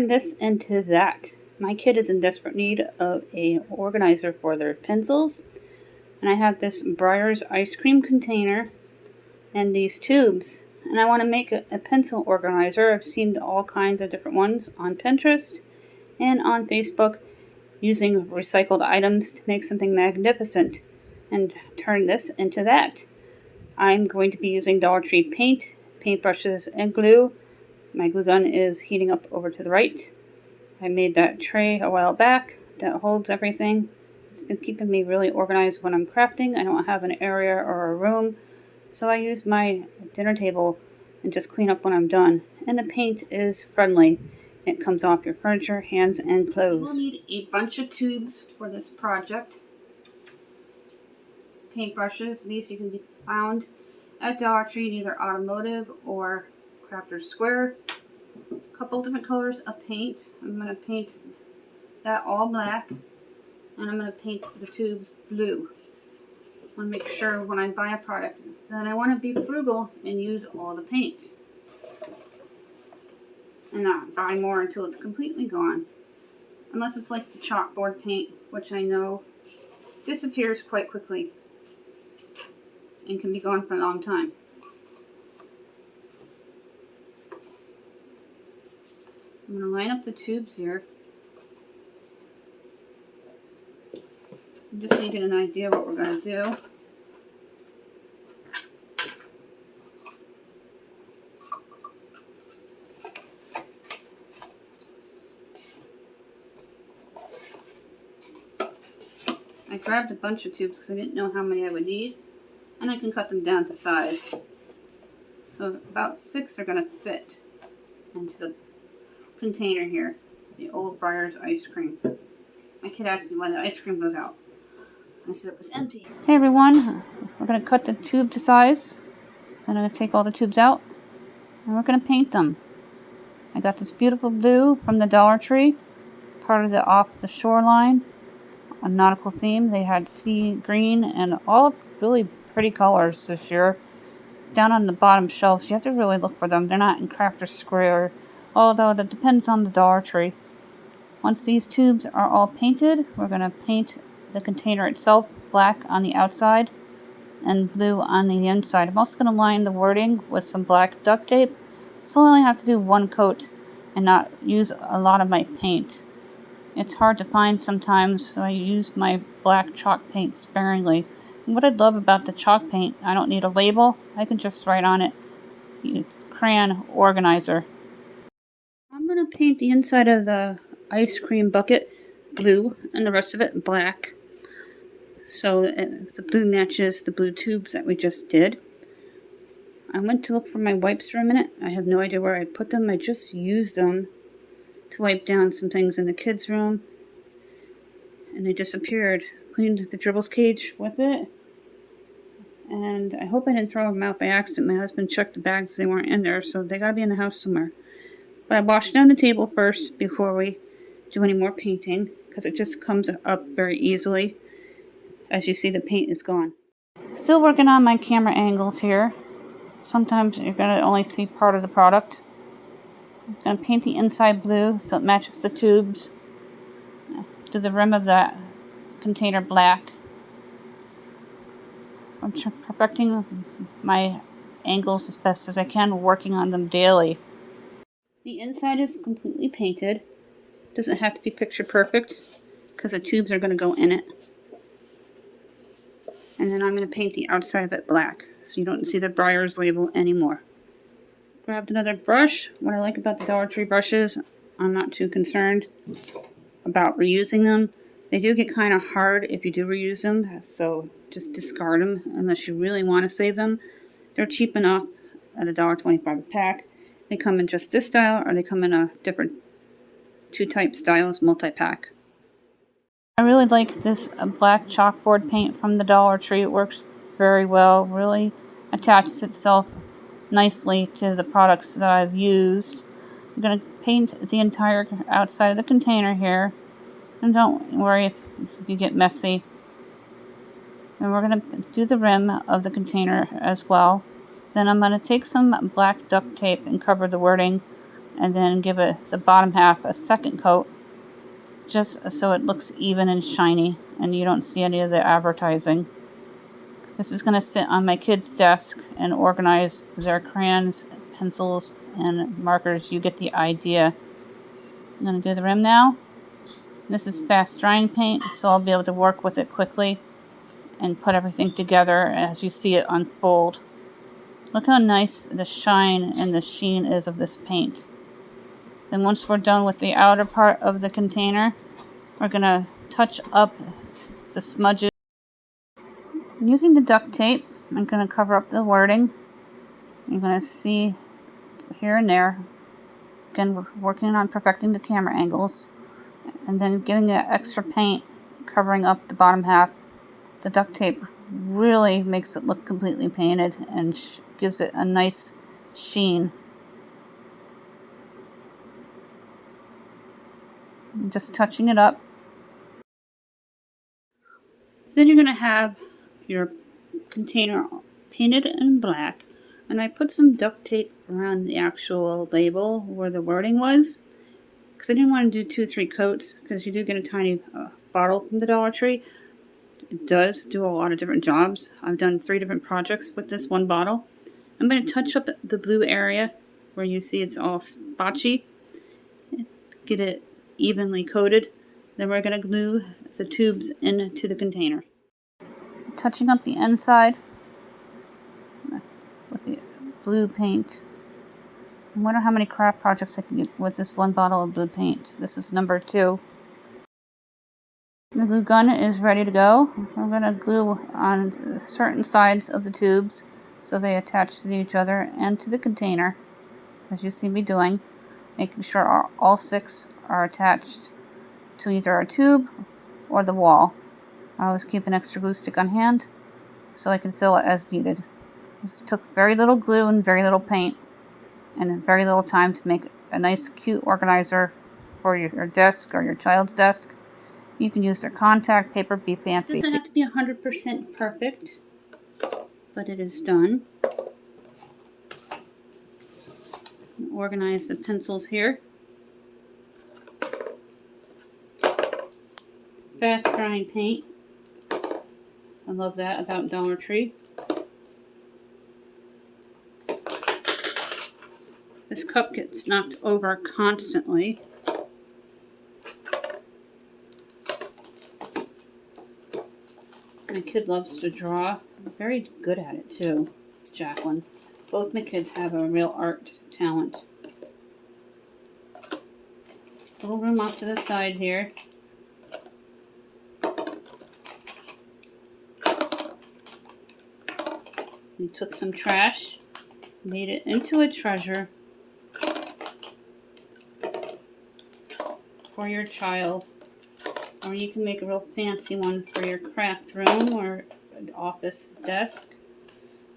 turn this into that. My kid is in desperate need of an organizer for their pencils. And I have this Breyer's ice cream container and these tubes. And I want to make a pencil organizer. I've seen all kinds of different ones on Pinterest and on Facebook, using recycled items to make something magnificent and turn this into that. I'm going to be using Dollar Tree paint, paintbrushes, and glue. My glue gun is heating up over to the right. I made that tray a while back that holds everything. It's been keeping me really organized when I'm crafting. I don't have an area or a room, so I use my dinner table and just clean up when I'm done. And the paint is friendly. It comes off your furniture, hands, and clothes. We'll need a bunch of tubes for this project. Paintbrushes. These you can be found at Dollar Tree, either automotive or Crafter's Square. A couple different colors of paint. I'm going to paint that all black, and I'm going to paint the tubes blue. I want to make sure when I buy a product that I want to be frugal and use all the paint, and not buy more until it's completely gone. Unless it's like the chalkboard paint, which I know disappears quite quickly and can be gone for a long time. I'm going to line up the tubes here. Just so you get an idea of what we're going to do. I grabbed a bunch of tubes because I didn't know how many I would need, and I can cut them down to size. So about 6 are going to fit into the container here, the old Breyer's ice cream. My kid asked me why the ice cream was out. I said it was empty. Hey everyone, we're going to cut the tube to size. Then I'm going to take all the tubes out, and we're going to paint them. I got this beautiful blue from the Dollar Tree, part of the Off the Shoreline, a nautical theme. They had sea green and all really pretty colors this year. Down on the bottom shelves, you have to really look for them. They're not in Crafter's Square, although that depends on the Dollar Tree. Once these tubes are all painted, we're going to paint the container itself black on the outside and blue on the inside. I'm also going to line the wording with some black duct tape, so I only have to do one coat and not use a lot of my paint. It's hard to find sometimes, so I use my black chalk paint sparingly. And what I love about the chalk paint, I don't need a label. I can just write on it, crayon organizer. I'm going to paint the inside of the ice cream bucket blue and the rest of it black, so the blue matches the blue tubes that we just did. I went to look for my wipes for a minute. I have no idea where I put them. I just used them to wipe down some things in the kids' room, and they disappeared. Cleaned the dribbles cage with it, and I hope I didn't throw them out by accident. My husband checked the bags, they weren't in there, so they gotta be in the house somewhere. But I washed down the table first before we do any more painting, because it just comes up very easily. As you see, the paint is gone. Still working on my camera angles here. Sometimes you're going to only see part of the product. I'm going to paint the inside blue so it matches the tubes. Do the rim of that container black. I'm perfecting my angles as best as I can, working on them daily. The inside is completely painted. Doesn't have to be picture perfect because the tubes are going to go in it. And then I'm going to paint the outside of it black so you don't see the Breyer's label anymore. Grabbed another brush. What I like about the Dollar Tree brushes, I'm not too concerned about reusing them. They do get kind of hard if you do reuse them, so just discard them unless you really want to save them. They're cheap enough at $1.25 a pack. They come in just this style, or they come in a different 2-type styles, multi-pack. I really like this black chalkboard paint from the Dollar Tree. It works very well, really attaches itself nicely to the products that I've used. I'm going to paint the entire outside of the container here, and don't worry if you get messy. And we're going to do the rim of the container as well. Then I'm going to take some black duct tape and cover the wording and then give the bottom half a second coat, just so it looks even and shiny and you don't see any of the advertising. This is going to sit on my kids' desk and organize their crayons, pencils, and markers. You get the idea. I'm going to do the rim now. This is fast drying paint, so I'll be able to work with it quickly and put everything together as you see it unfold. Look how nice the shine and the sheen is of this paint. Then once we're done with the outer part of the container, we're going to touch up the smudges. Using the duct tape, I'm going to cover up the wording. You're going to see here and there. Again, we're working on perfecting the camera angles. And then giving it extra paint, covering up the bottom half. The duct tape really makes it look completely painted and gives it a nice sheen. I'm just touching it up. Then you're going to have your container painted in black, and I put some duct tape around the actual label where the wording was, because I didn't want to do 2-3 coats, because you do get a tiny bottle from the Dollar Tree. It does do a lot of different jobs. I've done 3 different projects with this one bottle. I'm going to touch up the blue area where you see it's all spotchy, get it evenly coated. Then we're going to glue the tubes into the container. Touching up the inside with the blue paint. I wonder how many craft projects I can get with this one bottle of blue paint. This is number 2. The glue gun is ready to go. I'm going to glue on certain sides of the tubes so they attach to each other and to the container, as you see me doing, making sure all 6 are attached to either a tube or the wall. I always keep an extra glue stick on hand so I can fill it as needed. This took very little glue and very little paint and very little time to make a nice cute organizer for your desk or your child's desk. You can use their contact paper, be fancy. It doesn't have to be 100% perfect, but it is done. Organize the pencils here. Fast drying paint. I love that about Dollar Tree. This cup gets knocked over constantly. My kid loves to draw. I'm very good at it too, Jacqueline. Both my kids have a real art talent. Little room off to the side here. We took some trash, made it into a treasure for your child. Or you can make a real fancy one for your craft room or an office desk.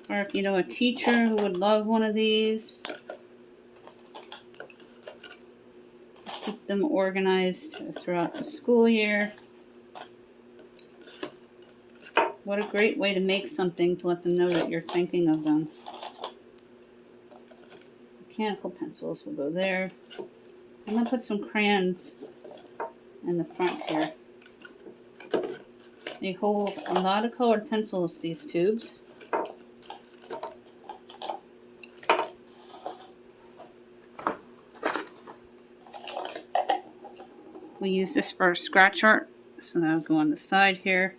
Or if you know a teacher who would love one of these. Keep them organized throughout the school year. What a great way to make something to let them know that you're thinking of them. Mechanical pencils will go there. I'm going to put some crayons in the front here. They hold a lot of colored pencils, these tubes. We use this for scratch art, so that'll go on the side here.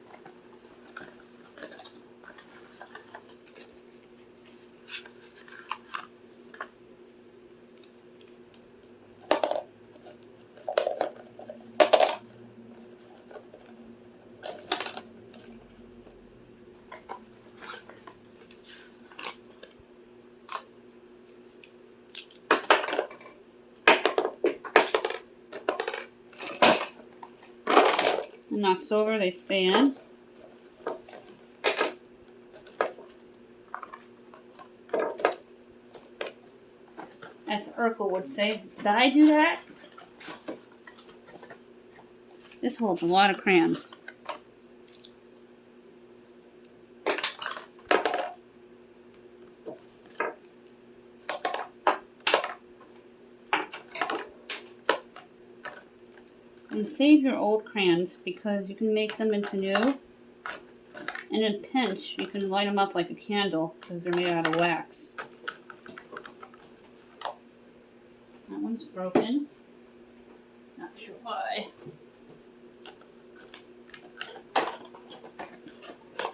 It knocks over, they stay in. As Urkel would say, did I do that? This holds a lot of crayons. save your old crayons because you can make them into new. And in a pinch, you can light them up like a candle because they're made out of wax. That one's broken. Not sure why.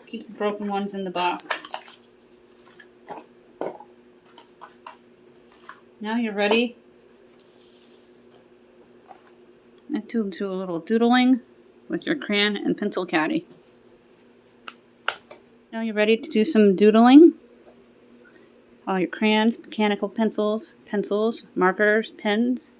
Keep the broken ones in the box. Now you're ready to do a little doodling with your crayon and pencil caddy. Now you're ready to do some doodling. All your crayons, mechanical pencils, markers, pens,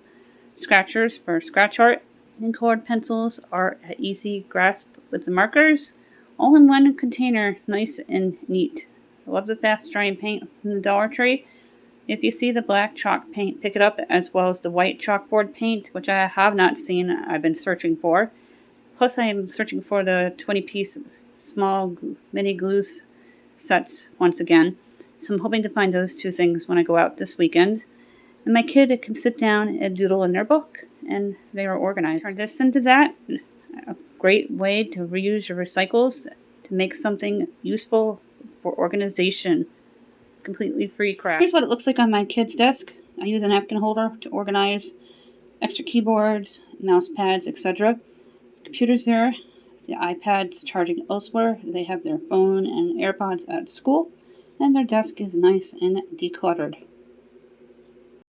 scratchers for scratch art, and colored pencils are an easy grasp with the markers, all in one container, nice and neat. I love the fast drying paint from the Dollar Tree. If you see the black chalk paint, pick it up, as well as the white chalkboard paint, which I have not seen, I've been searching for. Plus I am searching for the 20-piece small mini glue sets once again. So I'm hoping to find those two things when I go out this weekend. And my kid can sit down and doodle in their book, and they are organized. Turn this into that. A great way to reuse your recycles to make something useful for organization. Completely free craft. Here's what it looks like on my kid's desk. I use a napkin holder to organize extra keyboards, mouse pads, etc. Computers there. The iPad's charging elsewhere. They have their phone and AirPods at school. And their desk is nice and decluttered.